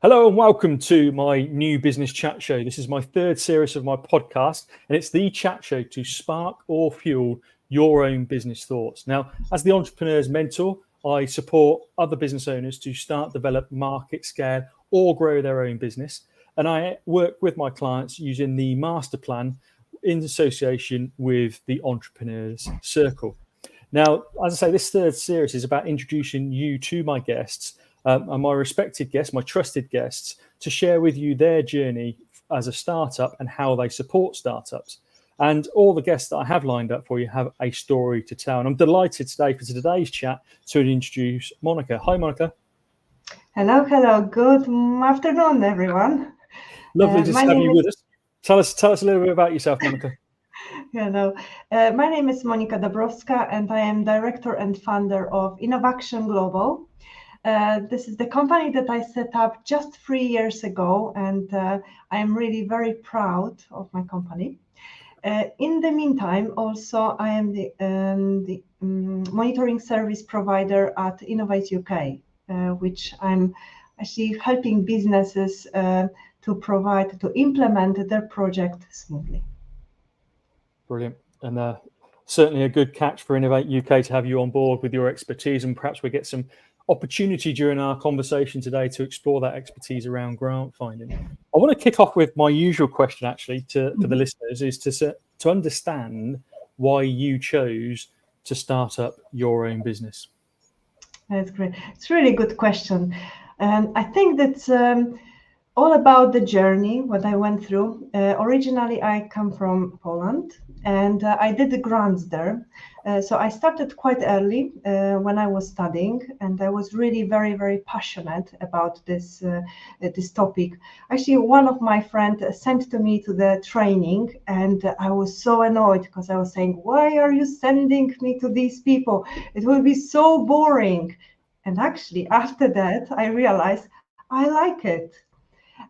Hello and welcome to my new business chat show. This is my third series of my podcast, and it's the chat show to spark or fuel your own business thoughts. Now, as the entrepreneur's mentor, I support other business owners to start, develop, market, scale, or grow their own business. And I work with my clients using the master plan in association with the Entrepreneurs Circle. Now, as I say, this third series is about introducing you to my guests and my respected guests, my trusted guests, to share with you their journey as a startup and how they support startups. And all the guests that I have lined up for you have a story to tell. And I'm delighted today for today's chat to introduce Monika. Hi, Monika. Hello. Good afternoon, everyone. Lovely to have you with us. Tell us a little bit about yourself, Monika. Hello. My name is Monika Dabrowska, and I am director and founder of Innovaction Global. This is the company that I set up just 3 years ago, and I am really very proud of my company. In the meantime, also, I am the monitoring service provider at Innovate UK, which I'm actually helping businesses to implement their project smoothly. Brilliant. And certainly a good catch for Innovate UK to have you on board with your expertise, and perhaps we get some opportunity during our conversation today to explore that expertise around grant finding. I want to kick off with my usual question, actually, for the listeners, is to understand why you chose to start up your own business. That's great. It's a really good question. And I think that's all about the journey, what I went through. Originally, I come from Poland, and I did the grants there. So I started quite early when I was studying, and I was really very, very passionate about this topic. Actually, one of my friends sent to me to the training, and I was so annoyed because I was saying, why are you sending me to these people? It will be so boring. And actually, after that, I realized I like it.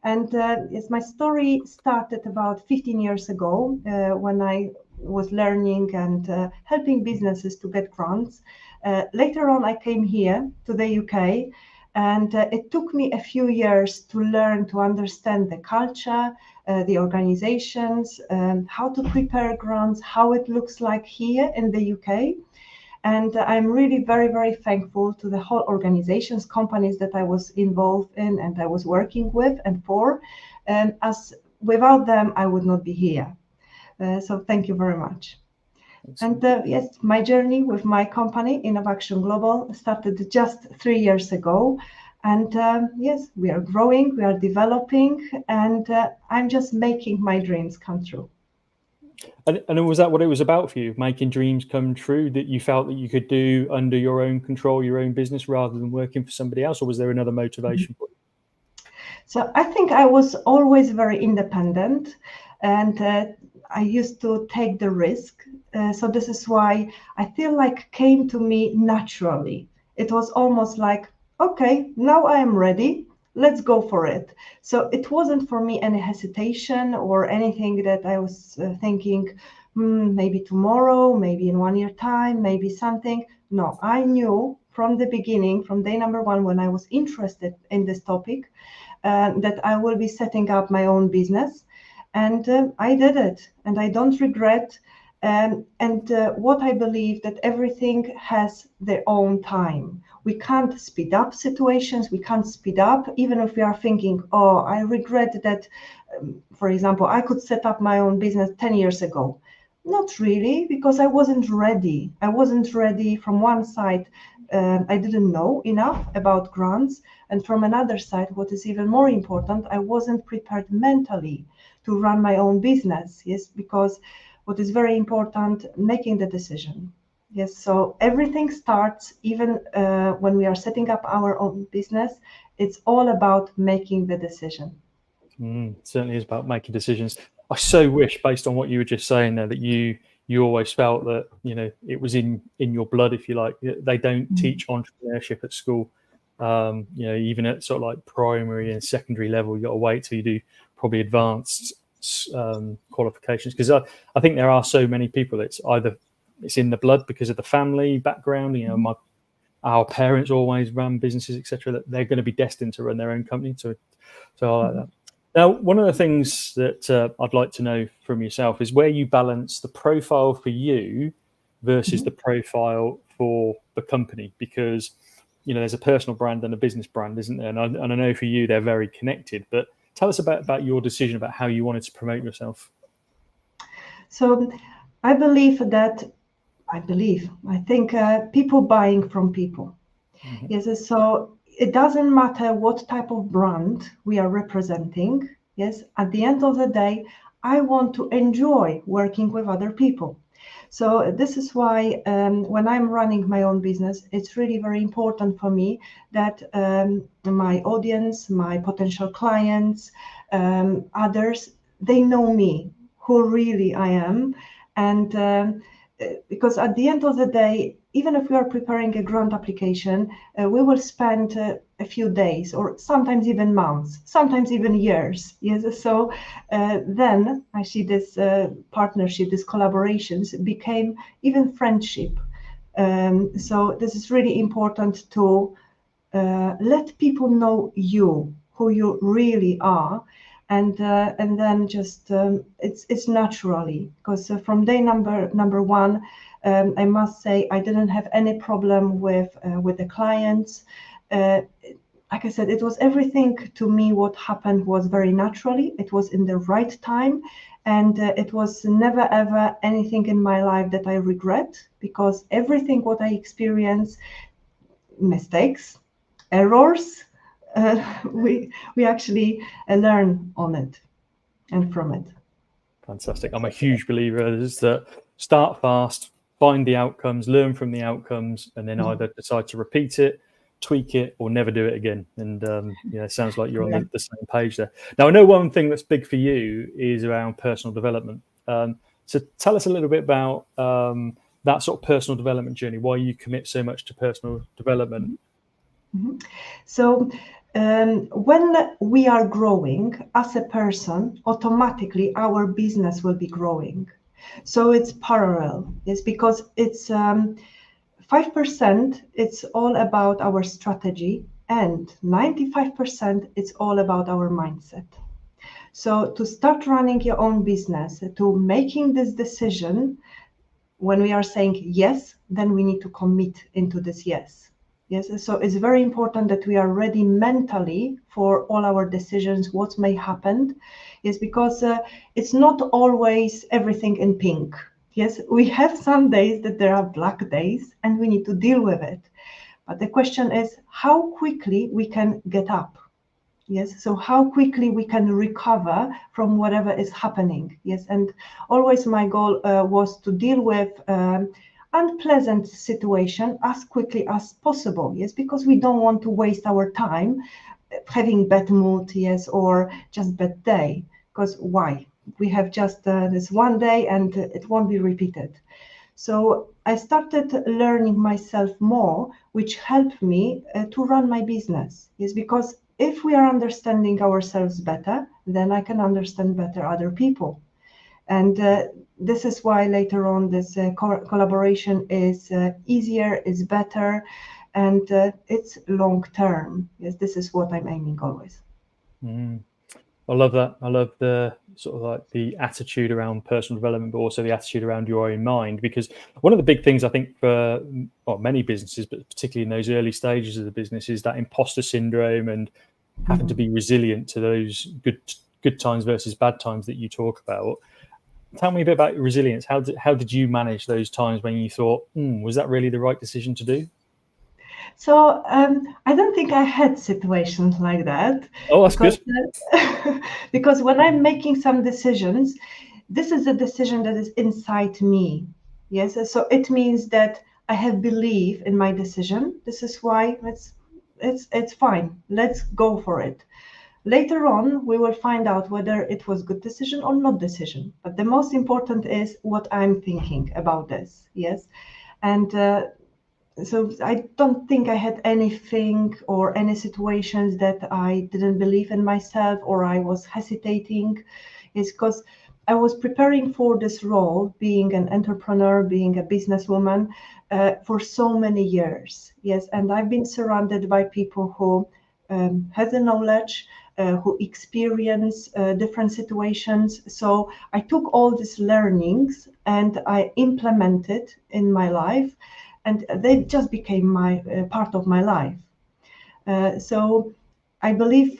And yes, my story started about 15 years ago when I was learning and helping businesses to get grants. Later on, I came here to the UK, and it took me a few years to learn to understand the culture, the organizations, how to prepare grants, how it looks like here in the UK. And I'm really very, very thankful to the whole organizations, companies that I was involved in and I was working with and for. As without them, I would not be here. So thank you very much. And yes, my journey with my company, Innovaction Global, started just 3 years ago. And yes, we are growing, we are developing, and I'm just making my dreams come true. And was that what it was about for you, making dreams come true, that you felt that you could do under your own control, your own business, rather than working for somebody else? Or was there another motivation for you? So I think I was always very independent, and I used to take the risk. So this is why I feel like came to me naturally. It was almost like, okay, now I am ready. Let's go for it. So it wasn't for me any hesitation or anything that I was thinking, maybe tomorrow, maybe in 1 year time, maybe something. No, I knew from the beginning, from day number one, when I was interested in this topic, that I will be setting up my own business. And I did it, and I don't regret. And what I believe that everything has their own time. We can't speed up situations. We can't speed up, even if we are thinking, oh, I regret that, for example, I could set up my own business 10 years ago. Not really, because I wasn't ready. I wasn't ready from one side. I didn't know enough about grants. And from another side, what is even more important, I wasn't prepared mentally to run my own business. Yes, because what is very important, making the decision. Yes, so everything starts, even when we are setting up our own business, it's all about making the decision. Certainly is about making decisions. I so wish, based on what you were just saying there, that you always felt that, it was in your blood, if you like. They don't teach entrepreneurship at school. Even at sort of like primary and secondary level, you got to wait till you do probably advanced qualifications, because I think there are so many people, it's in the blood because of the family background. our parents always ran businesses, etc., that they're going to be destined to run their own company. So I like that. Now, one of the things that I'd like to know from yourself is where you balance the profile for you versus the profile for the company, because there's a personal brand and a business brand, isn't there? And I know for you they're very connected. But tell us about your decision about how you wanted to promote yourself. So I think people buying from people. Yes, so it doesn't matter what type of brand we are representing. Yes, at the end of the day, I want to enjoy working with other people. So this is why when I'm running my own business, it's really very important for me that my audience, my potential clients, others, they know me, who really I am. And because at the end of the day, even if we are preparing a grant application, we will spend a few days or sometimes even months, sometimes even years. Yes, so then I see this partnership, these collaborations became even friendship. So this is really important to let people know you, who you really are, and then just it's naturally, because from day number one, I must say I didn't have any problem with the clients. Like I said, it was everything to me. What happened was very naturally. It was in the right time, and it was never ever anything in my life that I regret, because everything what I experienced, mistakes, errors, we actually learn on it and from it. Fantastic. I'm a huge believer is that start fast, find the outcomes, learn from the outcomes, and then either decide to repeat it, tweak it, or never do it again. And it sounds like you're on the same page there. Now, I know one thing that's big for you is around personal development. So tell us a little bit about that sort of personal development journey, why you commit so much to personal development. So when we are growing as a person, automatically our business will be growing. So it's parallel. Yes, because it's 5%, it's all about our strategy, and 95% it's all about our mindset. So to start running your own business, to making this decision, when we are saying yes, then we need to commit into this yes. Yes, so it's very important that we are ready mentally for all our decisions, what may happen. Yes, because it's not always everything in pink. Yes, we have some days that there are black days and we need to deal with it. But the question is how quickly we can get up. Yes, so how quickly we can recover from whatever is happening. Yes, and always my goal was to deal with unpleasant situation as quickly as possible. Yes, because we don't want to waste our time having bad mood, yes, or just bad day. Because why? We have just this one day and it won't be repeated. So I started learning myself more, which helped me to run my business. Yes, because if we are understanding ourselves better, then I can understand better other people. And this is why later on this collaboration is easier, is better, and it's long term. Yes, this is what I'm aiming always. I love that. I love the sort of like the attitude around personal development, but also the attitude around your own mind. Because one of the big things I think for many businesses, but particularly in those early stages of the business, is that imposter syndrome and having to be resilient to those good times versus bad times that you talk about. Tell me a bit about resilience. How did you manage those times when you thought, was that really the right decision to do? So I don't think I had situations like that. Oh, that's good. Because when I'm making some decisions, this is a decision that is inside me. Yes, so it means that I have belief in my decision. This is why it's fine. Let's go for it. Later on, we will find out whether it was good decision or not decision. But the most important is what I'm thinking about this. Yes, and so I don't think I had anything or any situations that I didn't believe in myself or I was hesitating. It's because I was preparing for this role, being an entrepreneur, being a businesswoman, for so many years. Yes, and I've been surrounded by people who have the knowledge, who experience different situations. So I took all these learnings and I implemented in my life, and they just became my part of my life. So I believe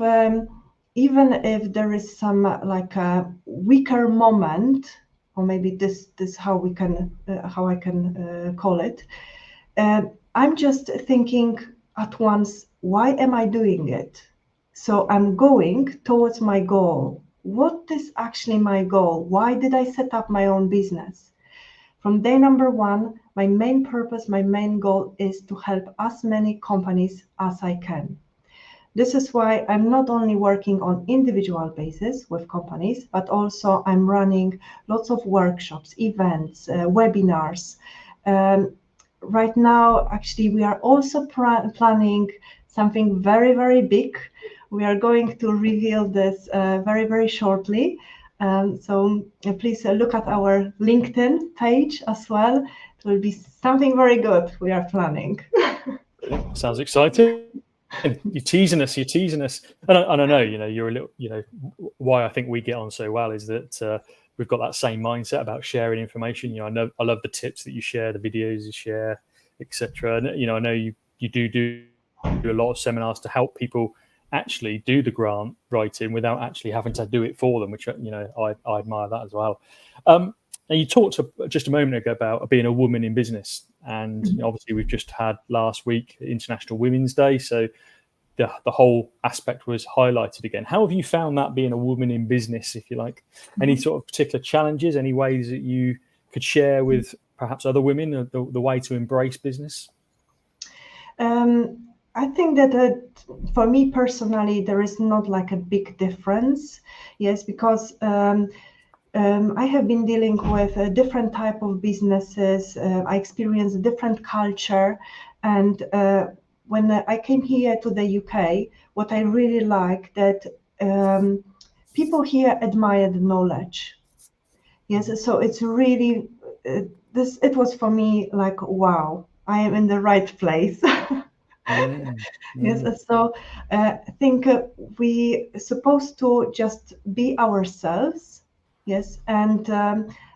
even if there is some like a weaker moment, or maybe this how I can call it, uh, I'm just thinking at once, why am I doing it? So I'm going towards my goal. What is actually my goal? Why did I set up my own business? From day number one, my main purpose, my main goal is to help as many companies as I can. This is why I'm not only working on individual basis with companies, but also I'm running lots of workshops, events, webinars. Um, right now, actually, we are also planning something very, very big. We are going to reveal this very, very shortly. So please look at our LinkedIn page as well. It will be something very good we are planning. Sounds exciting. You're teasing us. You're teasing us. And I know, you're a little, why I think we get on so well is that we've got that same mindset about sharing information. I love the tips that you share, the videos you share, etc. And I know you do a lot of seminars to help people actually do the grant writing without actually having to do it for them, which I admire that as well. And you talked just a moment ago about being a woman in business, and obviously we've just had last week International Women's Day, so the whole aspect was highlighted again. How have you found that, being a woman in business, if you like? Any sort of particular challenges, any ways that you could share with perhaps other women the way to embrace business? I think that for me personally, there is not like a big difference. Yes, because I have been dealing with a different type of businesses. I experienced a different culture, and when I came here to the UK, what I really like that people here admire the knowledge. Yes, so it's really this. It was for me like, wow, I am in the right place. Mm, Yes, mm, so I think we supposed to just be ourselves, yes, and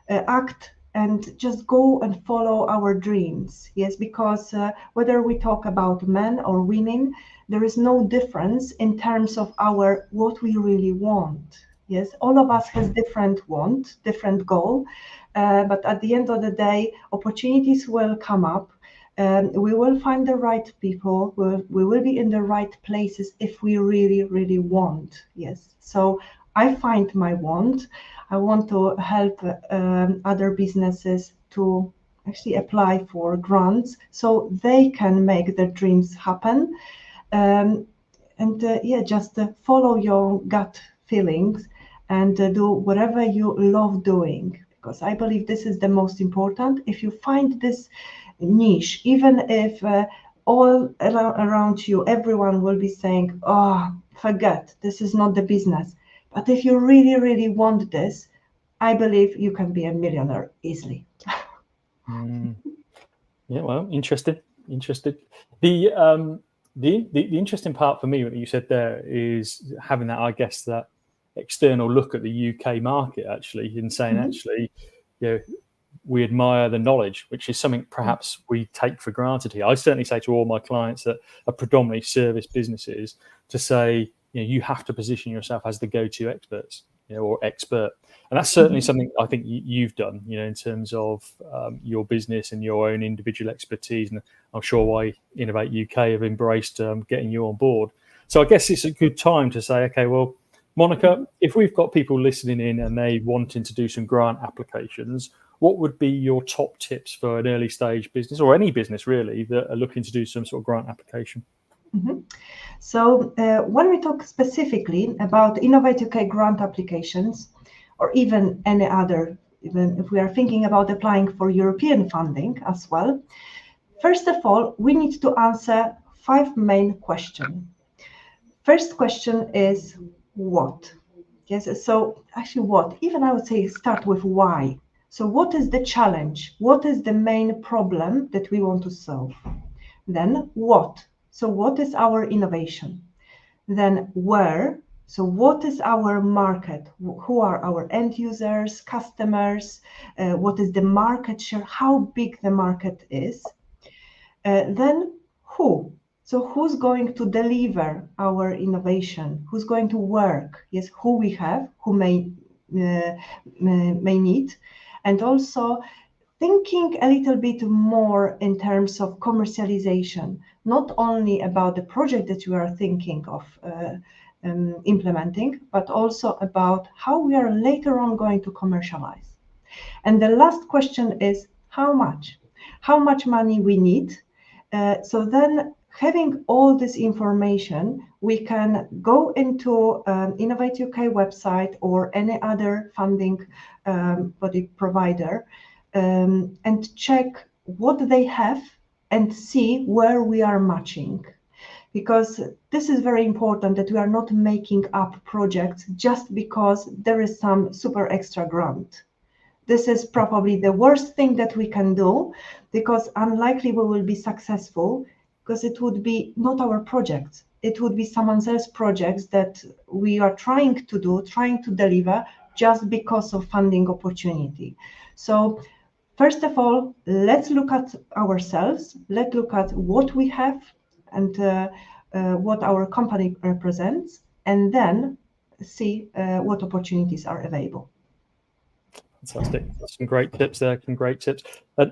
act and just go and follow our dreams, yes, because whether we talk about men or women, there is no difference in terms of our what we really want. Yes, all of us has different want, different goal, but at the end of the day, opportunities will come up. We will find the right people. We will be in the right places if we really, really want. Yes. So I find my want. I want to help other businesses to actually apply for grants so they can make their dreams happen. Um, and yeah, just follow your gut feelings and do whatever you love doing, because I believe this is the most important. If you find this niche, even if all around you, everyone will be saying, oh, forget, this is not the business. But if you really, really want this, I believe you can be a millionaire easily. mm. Yeah, well, interested. The interesting part for me, what you said there, is having that, I guess, that external look at the UK market, actually, and saying, actually, we admire the knowledge, which is something perhaps we take for granted here. I certainly say to all my clients that are predominantly service businesses to say, you have to position yourself as the go-to experts, or expert. And that's certainly something I think you've done, in terms of your business and your own individual expertise. And I'm sure why Innovate UK have embraced getting you on board. So I guess it's a good time to say, okay, well, Monika, if we've got people listening in and they wanting to do some grant applications, what would be your top tips for an early stage business, or any business really, that are looking to do some sort of grant application? So when we talk specifically about Innovate UK grant applications, or even any other, even if we are thinking about applying for European funding as well, first of all, we need to answer 5 main questions. First question is what? Yes, so actually what? Even I would say start with why. So what is the challenge? What is the main problem that we want to solve? Then what? So what is our innovation? Then where? So what is our market? Who are our end users, customers? What is the market share? How big the market is? Then who? So who's going to deliver our innovation? Who's going to work? Yes, who we have, who may need, and also thinking a little bit more in terms of commercialization, not only about the project that you are thinking of implementing, but also about how we are later on going to commercialize. And the last question is how much? How much money we need? So then having all this information, we can go into Innovate UK website or any other funding body provider and check what they have and see where we are matching. Because this is very important that we are not making up projects just because there is some super extra grant. This is probably the worst thing that we can do, because unlikely we will be successful, because it would be not our projects. It would be someone else's projects that we are trying to deliver just because of funding opportunity. So first of all, let's look at ourselves. Let's look at what we have and what our company represents, and then see what opportunities are available. Fantastic. Some great tips there. Some great tips.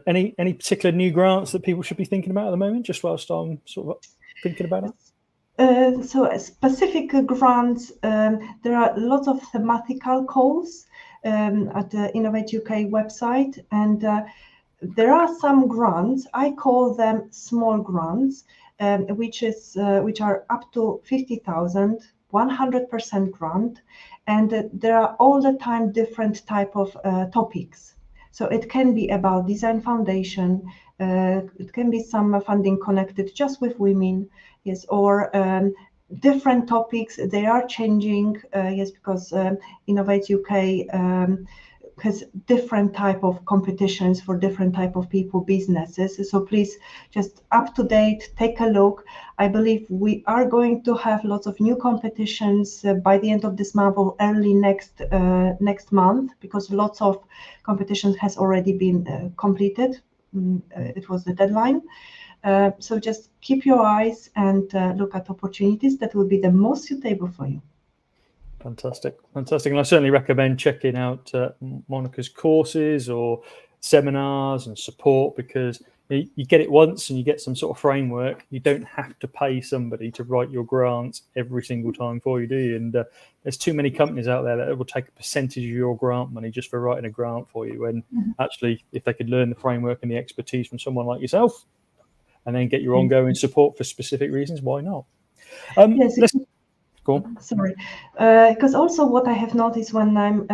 Any particular new grants that people should be thinking about at the moment, just whilst I'm sort of thinking about it? So specific grants, there are lots of thematical calls at the Innovate UK website, and there are some grants. I call them small grants, which are up to 50,000, 100% grant, and there are all the time different type of topics. So it can be about design foundation, it can be some funding connected just with women, yes, or different topics. They are changing, yes, because Innovate UK has different type of competitions for different type of people, businesses. So please just up to date, take a look. I believe we are going to have lots of new competitions by the end of this month or early next month, because lots of competitions has already been completed. It was the deadline. So just keep your eyes and look at opportunities that will be the most suitable for you. Fantastic. And I certainly recommend checking out Monika's courses or seminars and support, because you get it once and you get some sort of framework. You don't have to pay somebody to write your grants every single time for you, do you? And there's too many companies out there that will take a percentage of your grant money just for writing a grant for you. And actually, if they could learn the framework and the expertise from someone like yourself and then get your ongoing support for specific reasons, why not? Yes. Go on. Sorry, because also what I have noticed when I'm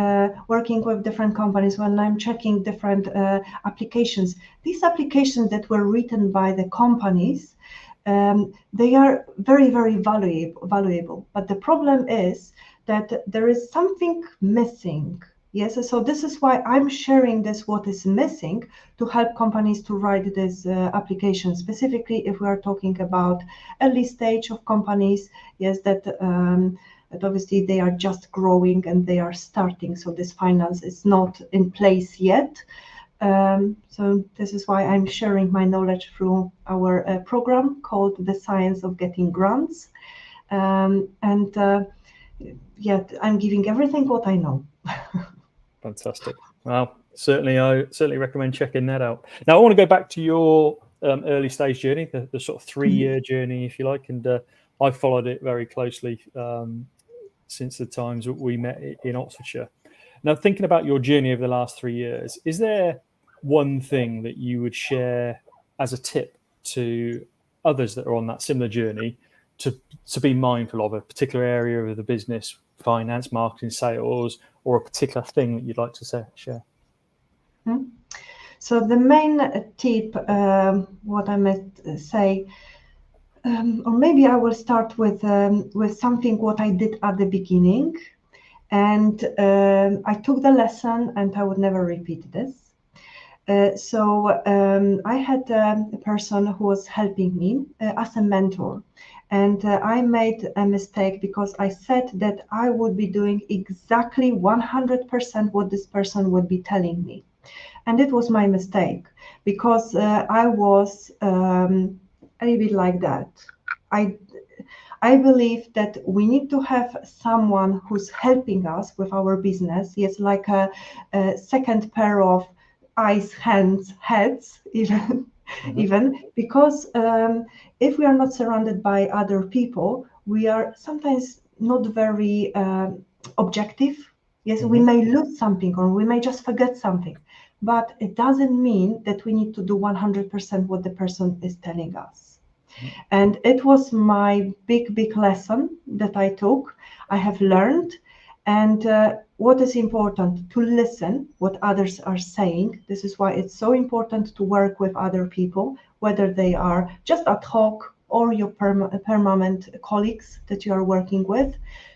working with different companies, when I'm checking different applications, these applications that were written by the companies, they are very, very valuable. But the problem is that there is something missing. Yes, so this is why I'm sharing this, what is missing, to help companies to write this application, specifically if we are talking about early stage of companies, yes, that obviously they are just growing and they are starting, so this finance is not in place yet. So this is why I'm sharing my knowledge through our program called The Science of Getting Grants. Yeah, I'm giving everything what I know. Fantastic. Well, I certainly recommend checking that out. Now, I want to go back to your early stage journey, the sort of 3-year journey, if you like, and I followed it very closely since the times that we met in Oxfordshire. Now, thinking about your journey over the last 3 years, is there one thing that you would share as a tip to others that are on that similar journey to be mindful of, a particular area of the business, finance, marketing, sales, or a particular thing that you'd like to share? So the main tip, what I might say, or maybe I will start with something what I did at the beginning, And I took the lesson, and I would never repeat this. So I had a person who was helping me as a mentor. And I made a mistake because I said that I would be doing exactly 100% what this person would be telling me. And it was my mistake because I was a little bit like that. I I believe that we need to have someone who's helping us with our business. Yes, like a second pair of eyes, hands, heads, even, even because if we are not surrounded by other people, we are sometimes not very objective. Yes, we may lose something or we may just forget something, but it doesn't mean that we need to do 100% what the person is telling us. And it was my big lesson that I took. I have learned. And what is important to listen what others are saying. This is why it's so important to work with other people, whether they are just ad hoc or your permanent colleagues that you are working with.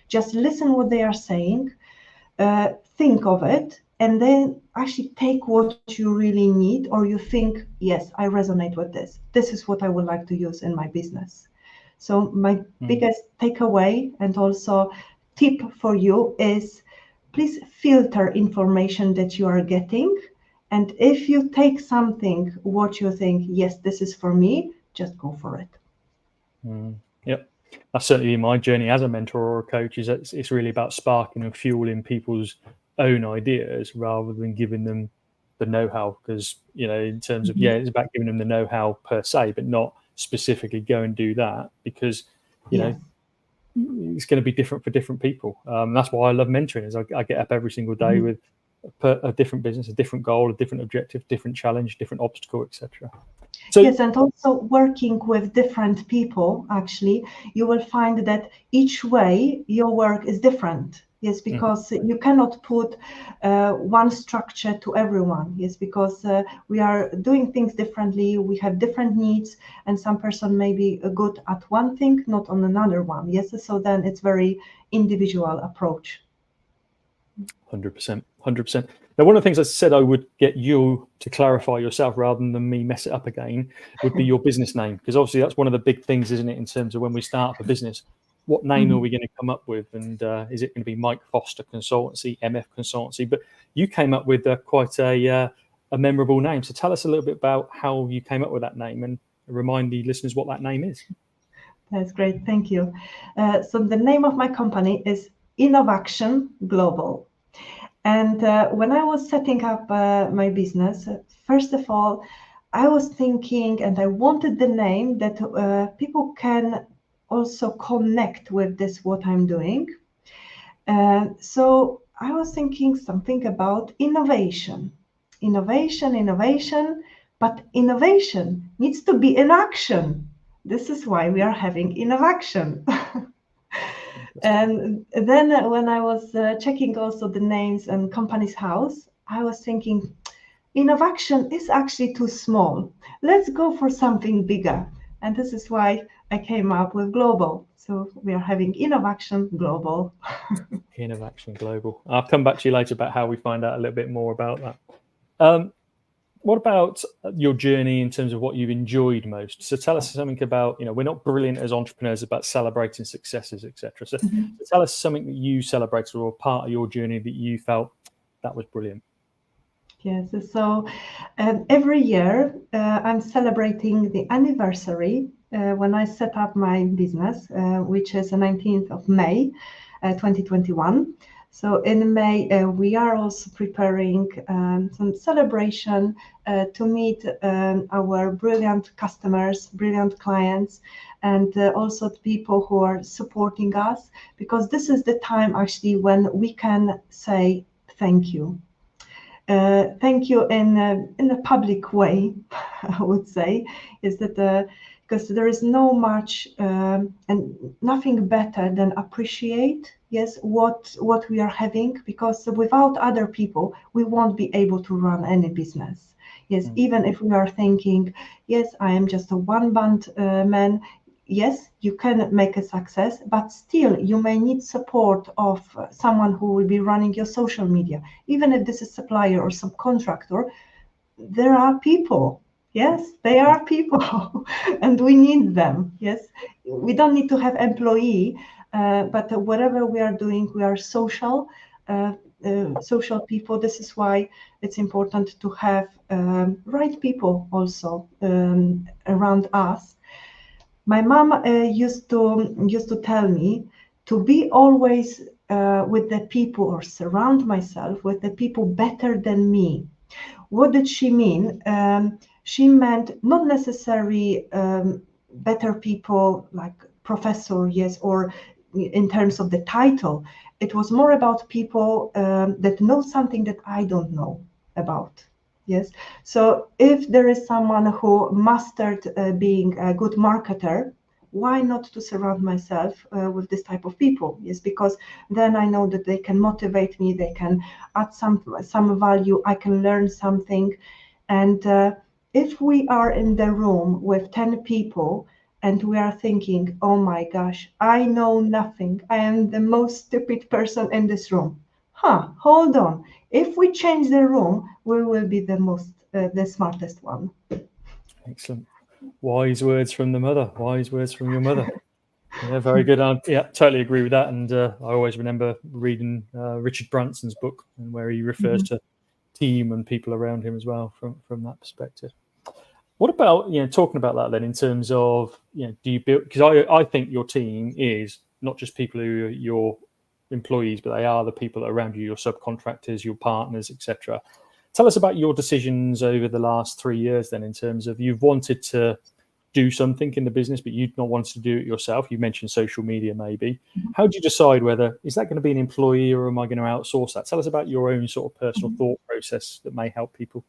Just listen what they are saying, think of it, and then actually take what you really need, or you think, yes, I resonate with this. This is what I would like to use in my business. So my biggest takeaway and also tip for you is please filter information that you are getting. And if you take something, what you think, yes, this is for me, just go for it. Yep. That's certainly my journey as a mentor or a coach. Is that it's really about sparking and fueling people's own ideas rather than giving them the know-how. Because in terms of it's about giving them the know-how per se, but not specifically go and do that, because Yes. it's going to be different for different people. That's why I love mentoring. Is I get up every single day with a different business, a different goal, a different objective, different challenge, different obstacle, etc. So, yes, and also working with different people, actually, you will find that each way your work is different. Yes, because you cannot put one structure to everyone. Yes, because we are doing things differently. We have different needs, and some person may be good at one thing, not on another one. Yes, so then it's very individual approach. 100%, 100%. Now, one of the things I said I would get you to clarify yourself rather than me mess it up again would be your business name, because obviously that's one of the big things, isn't it, in terms of when we start up a business. What name are we going to come up with? And is it going to be Mike Foster Consultancy, MF Consultancy? But you came up with quite a memorable name. So tell us a little bit about how you came up with that name and remind the listeners what that name is. That's great. Thank you. So the name of my company is Innovaction Global. And when I was setting up my business, first of all, I was thinking, and I wanted the name that people can also connect with this, what I'm doing. So I was thinking something about innovation, but innovation needs to be in action. This is why we are having Innovaction. And then when I was checking also the names and company's house, I was thinking, Innovaction is actually too small. Let's go for something bigger. And this is why I came up with Global. So we are having Innovaction Global. Innovaction Global. I'll come back to you later about how we find out a little bit more about that. What about your journey in terms of what you've enjoyed most? So tell us something about, we're not brilliant as entrepreneurs about celebrating successes, etc. So tell us something that you celebrated or part of your journey that you felt that was brilliant. Yes, so every year I'm celebrating the anniversary when I set up my business, which is the 19th of May, 2021. So in May, we are also preparing some celebration to meet our brilliant customers, brilliant clients, and also the people who are supporting us, because this is the time actually when we can say thank you. Thank you in a public way, I would say, is that because there is no much and nothing better than appreciate, yes, what we are having, because without other people, we won't be able to run any business. Yes, even if we are thinking, yes, I am just a one-band man, yes, you can make a success, but still you may need support of someone who will be running your social media. Even if this is supplier or subcontractor, there are people. Yes, they are people, and we need them. Yes, we don't need to have employee, but whatever we are doing, we are social. Social people. This is why it's important to have right people also around us. My mom used to tell me to be always with the people, or surround myself with the people better than me. What did she mean? She meant not necessarily better people like professor, yes, or in terms of the title. It was more about people that know something that I don't know about. Yes. So if there is someone who mastered being a good marketer, why not to surround myself with this type of people? Yes, because then I know that they can motivate me, they can add some value, I can learn something. And if we are in the room with 10 people and we are thinking, oh my gosh, I know nothing, I am the most stupid person in this room. Hold on. If we change the room, we will be the smartest one. Excellent. Wise words from the mother. Wise words from your mother. Yeah, very good. Yeah, totally agree with that. And I always remember reading Richard Branson's book, and where he refers to team and people around him as well from that perspective. What about, talking about that then in terms of, do you build, because I think your team is not just people who are your employees, but they are the people around you, your subcontractors, your partners, etc. Tell us about your decisions over the last 3 years then, in terms of you've wanted to do something in the business, but you'd not wanted to do it yourself. You mentioned social media, maybe. How do you decide whether, is that going to be an employee or am I going to outsource that? Tell us about your own sort of personal thought process that may help people.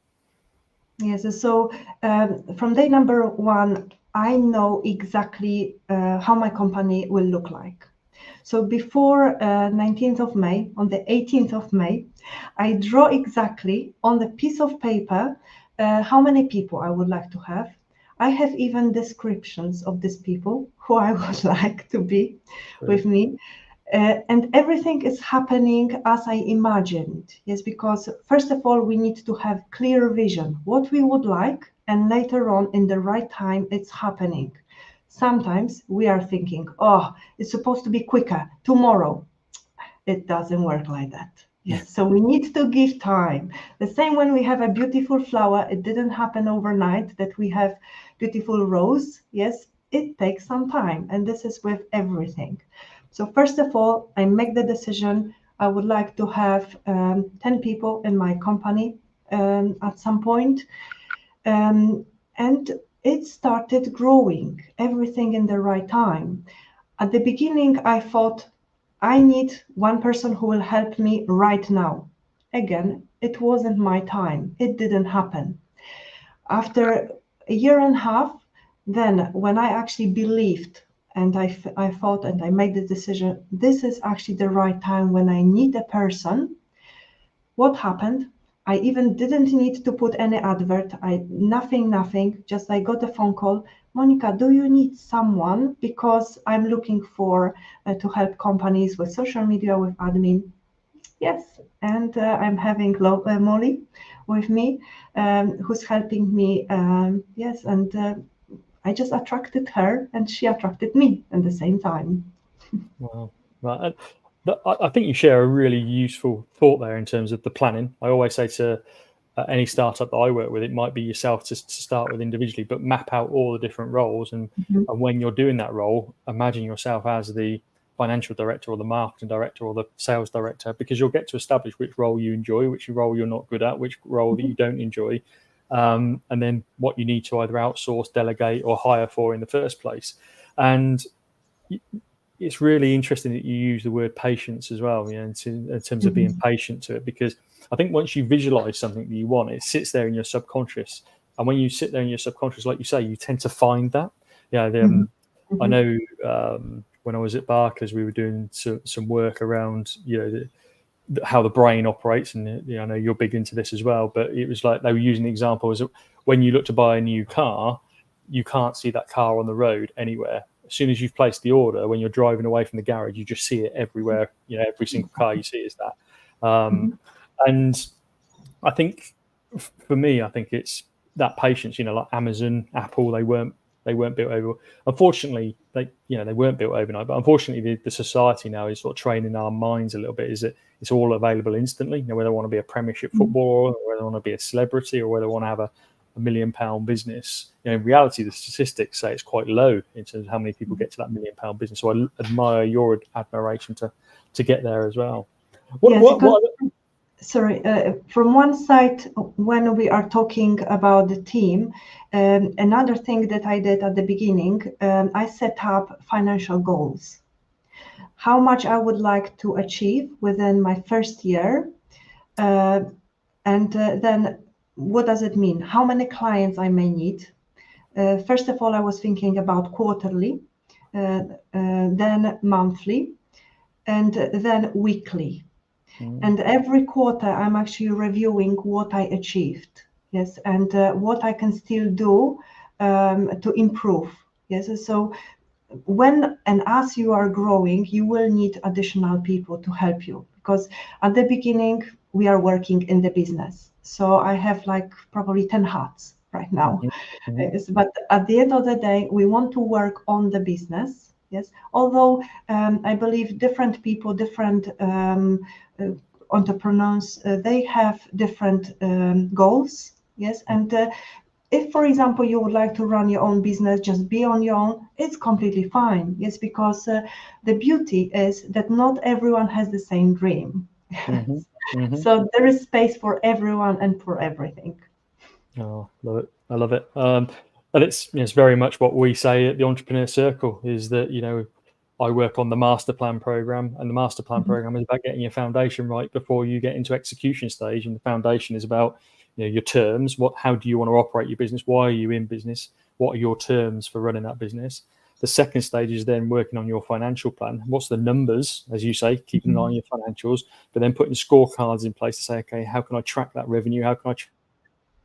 Yes, so from day number one, I know exactly how my company will look like. So before 19th of May, on the 18th of May, I draw exactly on the piece of paper how many people I would like to have. I have even descriptions of these people who I would like to be with me. And everything is happening as I imagined. Yes, because first of all, we need to have clear vision, what we would like, and later on, in the right time, it's happening. Sometimes we are thinking, oh, it's supposed to be quicker, tomorrow. It doesn't work like that. Yes, so we need to give time. The same when we have a beautiful flower, it didn't happen overnight that we have beautiful rose. Yes, it takes some time, and this is with everything. So first of all, I make the decision. I would like to have 10 people in my company at some point. And it started growing, everything in the right time. At the beginning, I thought, I need one person who will help me right now. Again, it wasn't my time. It didn't happen. After a year and a half, then when I actually believed and I thought and I made the decision, this is actually the right time when I need a person. What happened? I even didn't need to put any advert. Nothing. Just I got a phone call. Monika, do you need someone? Because I'm looking for to help companies with social media, with admin. Yes, and I'm having Molly with me, who's helping me. Yes, and I just attracted her, and she attracted me at the same time. Wow. Right. I think you share a really useful thought there in terms of the planning. I always say to any startup that I work with, it might be yourself to start with individually, but map out all the different roles. And when you're doing that role, imagine yourself as the financial director or the marketing director or the sales director, because you'll get to establish which role you enjoy, which role you're not good at, which role that you don't enjoy, and then what you need to either outsource, delegate, or hire for in the first place. And it's really interesting that you use the word patience as well, in terms of being patient to it, because I think once you visualize something that you want, it sits there in your subconscious. And when you sit there in your subconscious, like you say, you tend to find that. I know when I was at Barclays, we were doing some work around, how the brain operates. And I know you're big into this as well, but it was like they were using the example as when you look to buy a new car, you can't see that car on the road anywhere as soon as you've placed the order, when you're driving away from the garage, you just see it everywhere. Every single car you see is that. And I think for me, I think it's that patience. Like Amazon, Apple, they weren't built over. Unfortunately, they weren't built overnight. But unfortunately, the society now is sort of training our minds a little bit. Is that it's all available instantly. Whether I want to be a Premiership footballer, or whether I want to be a celebrity, or whether I want to have a £1 million business. In reality, the statistics say it's quite low in terms of how many people get to that £1 million business. So I admire your admiration to get there as well. Sorry, from one side, when we are talking about the team, another thing that I did at the beginning, I set up financial goals. How much I would like to achieve within my first year, and then what does it mean? How many clients I may need? First of all, I was thinking about quarterly, then monthly, and then weekly. And every quarter, I'm actually reviewing what I achieved, yes, and what I can still do to improve, yes. So when and as you are growing, you will need additional people to help you, because at the beginning, we are working in the business. So I have like probably 10 hats right now. Yes, but at the end of the day, we want to work on the business, yes. Although I believe different people, different entrepreneurs, they have different goals, yes. And if, for example, you would like to run your own business, just be on your own, it's completely fine, yes, because the beauty is that not everyone has the same dream. So there is space for everyone and for everything. Oh, love it. I love it. And it's very much what we say at the Entrepreneur Circle is that, I work on the master plan program, and the master plan program is about getting your foundation right before you get into execution stage. And the foundation is about, your terms. How do you want to operate your business? Why are you in business? What are your terms for running that business? The second stage is then working on your financial plan. What's the numbers, as you say, keeping an eye on your financials, but then putting scorecards in place to say, okay, how can I track that revenue? How can I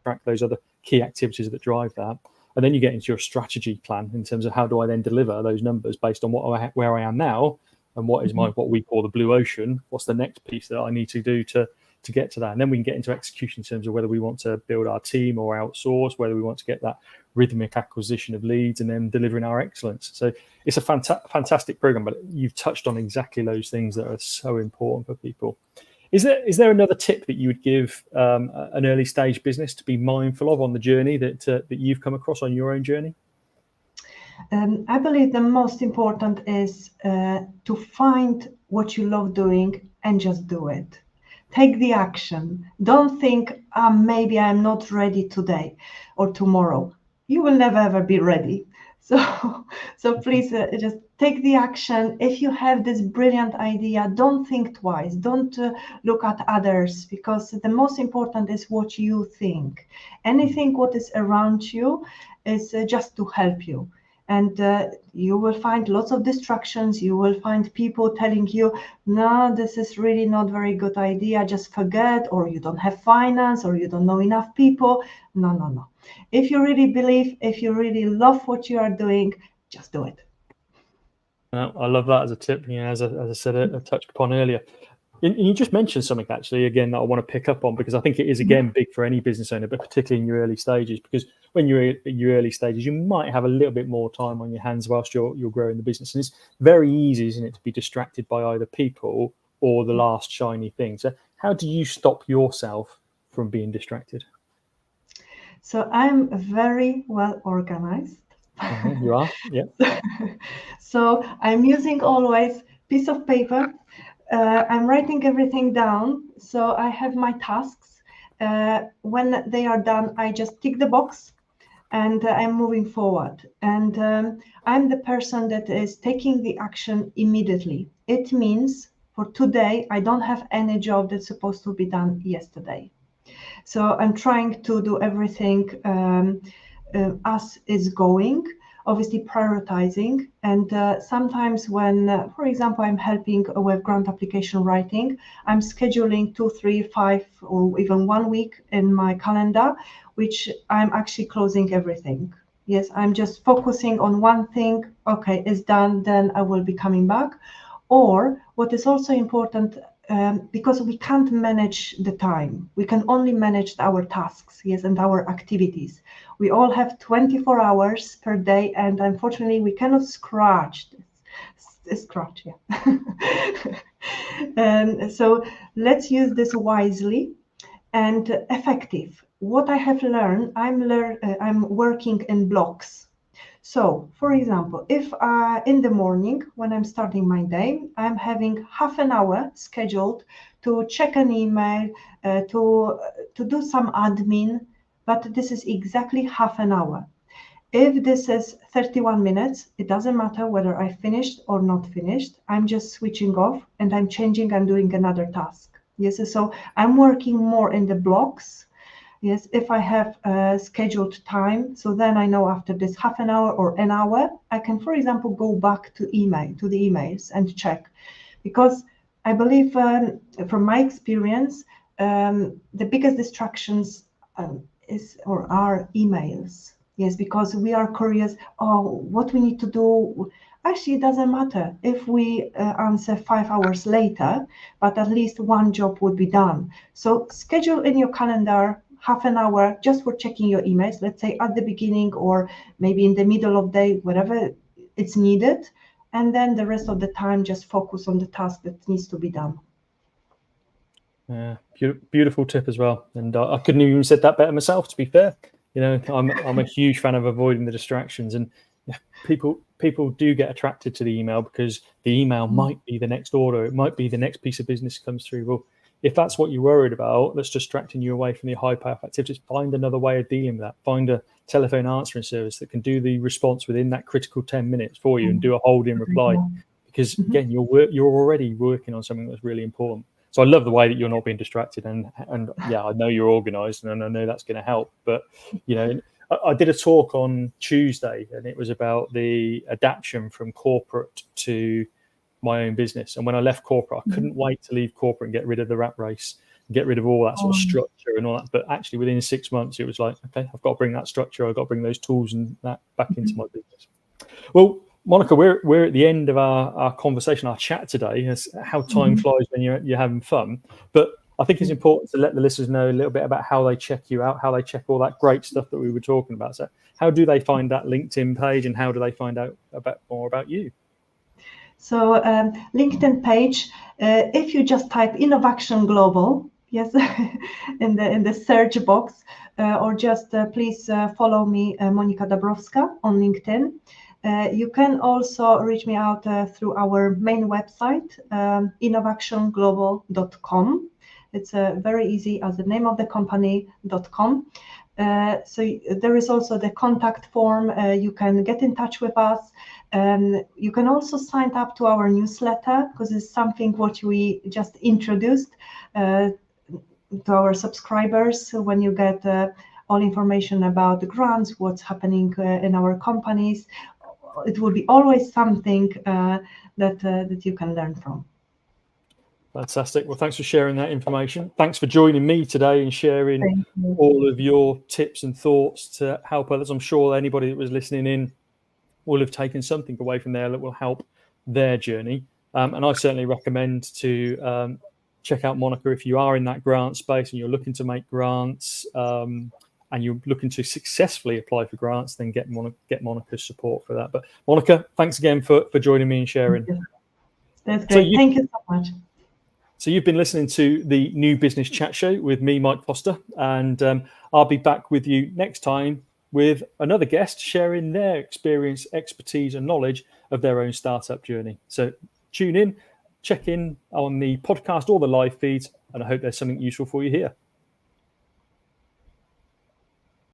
track those other key activities that drive that? And then you get into your strategy plan in terms of how do I then deliver those numbers based on where I am now, and what is what we call the blue ocean. What's the next piece that I need to do to get to that? And then we can get into execution in terms of whether we want to build our team or outsource, whether we want to get that rhythmic acquisition of leads, and then delivering our excellence. So it's a fantastic program, but you've touched on exactly those things that are so important for people. Is there another tip that you would give an early stage business to be mindful of on the journey that you've come across on your own journey? I believe the most important is to find what you love doing and just do it. Take the action. Don't think, maybe I'm not ready today or tomorrow. You will never ever be ready. So please just take the action. If you have this brilliant idea, don't think twice. Don't look at others, because the most important is what you think. Anything what is around you is just to help you. And you will find lots of distractions. You will find people telling you, no, this is really not very good idea. Just forget, or you don't have finance, or you don't know enough people. No. If you really believe, if you really love what you are doing, just do it. I love that as a tip. As I said, I touched upon earlier. You just mentioned something actually again that I want to pick up on, because I think it is again big for any business owner, but particularly in your early stages, because when you're in your early stages, you might have a little bit more time on your hands whilst you're growing the business, and it's very easy, isn't it, to be distracted by either people or the last shiny thing. So how do you stop yourself from being distracted? So I'm very well organized. You are, yeah. So I'm using always piece of paper. I'm writing everything down. So I have my tasks. When they are done, I just tick the box and I'm moving forward. And I'm the person that is taking the action immediately. It means for today, I don't have any job that's supposed to be done yesterday. So I'm trying to do everything as is going, obviously prioritizing. And sometimes when, for example, I'm helping with grant application writing, I'm scheduling 2, 3, 5, or even 1 week in my calendar, which I'm actually closing everything. Yes, I'm just focusing on one thing. Okay, it's done, then I will be coming back. Or what is also important, because we can't manage the time, we can only manage our tasks, yes, and our activities. We all have 24 hours per day, and unfortunately, we cannot scratch this. Scratch, yeah. And so let's use this wisely and effective. What I have learned, I'm working in blocks. So, for example, if in the morning when I'm starting my day, I'm having half an hour scheduled to check an email, to do some admin, but this is exactly half an hour. If this is 31 minutes, it doesn't matter whether I finished or not finished. I'm just switching off and I'm changing and doing another task. Yes, so I'm working more in the blocks. Yes, if I have a scheduled time, so then I know after this half an hour or an hour, I can, for example, go back to the emails and check. Because I believe from my experience, the biggest distractions are emails. Yes, because we are curious, oh, what we need to do. Actually, it doesn't matter if we answer 5 hours later, but at least one job would be done. So schedule in your calendar half an hour just for checking your emails, let's say at the beginning or maybe in the middle of the day, wherever it's needed. And then the rest of the time, just focus on the task that needs to be done. Yeah, beautiful tip as well. And I couldn't even said that better myself, to be fair. I'm a huge fan of avoiding the distractions, and people do get attracted to the email because the email might be the next order, it might be the next piece of business comes through. Well, if that's what you're worried about, that's distracting you away from the high power activities, find another way of dealing with that. Find a telephone answering service that can do the response within that critical 10 minutes for you and do a hold-in reply. Because again, you're already working on something that's really important. So I love the way that you're not being distracted, and yeah, I know you're organised, and I know that's going to help. But I did a talk on Tuesday, and it was about the adaptation from corporate to my own business. And when I left corporate, I couldn't wait to leave corporate and get rid of the rat race, get rid of all that sort of structure and all that. But actually, within 6 months, it was like, okay, I've got to bring that structure, I've got to bring those tools and that back into my business. Well, Monika, we're at the end of our conversation, our chat today. As how time flies when you're having fun. But I think it's important to let the listeners know a little bit about how they check you out, how they check all that great stuff that we were talking about. So how do they find that LinkedIn page, and how do they find out more about you? So LinkedIn page, if you just type Innovaction Global, yes, in the search box, or just please follow me, Monika Dabrowska, on LinkedIn. You can also reach me out through our main website, innovactionglobal.com. It's very easy as the name of the company.com. So there is also the contact form. You can get in touch with us. You can also sign up to our newsletter, because it's something what we just introduced to our subscribers. So when you get all information about the grants, what's happening in our companies, it will be always something that you can learn from. Fantastic. Well, thanks for sharing that information. Thanks for joining me today and sharing all of your tips and thoughts to help others. I'm sure anybody that was listening in will have taken something away from there that will help their journey. And I certainly recommend to check out Monika if you are in that grant space and you're looking to make grants and you're looking to successfully apply for grants, then get Monika's support for that. But Monika, thanks again for joining me and sharing. That's great. Thank you so much. So you've been listening to the New Business Chat Show with me, Mike Foster, and I'll be back with you next time with another guest sharing their experience, expertise and knowledge of their own startup journey. So tune in, check in on the podcast or the live feeds, and I hope there's something useful for you here.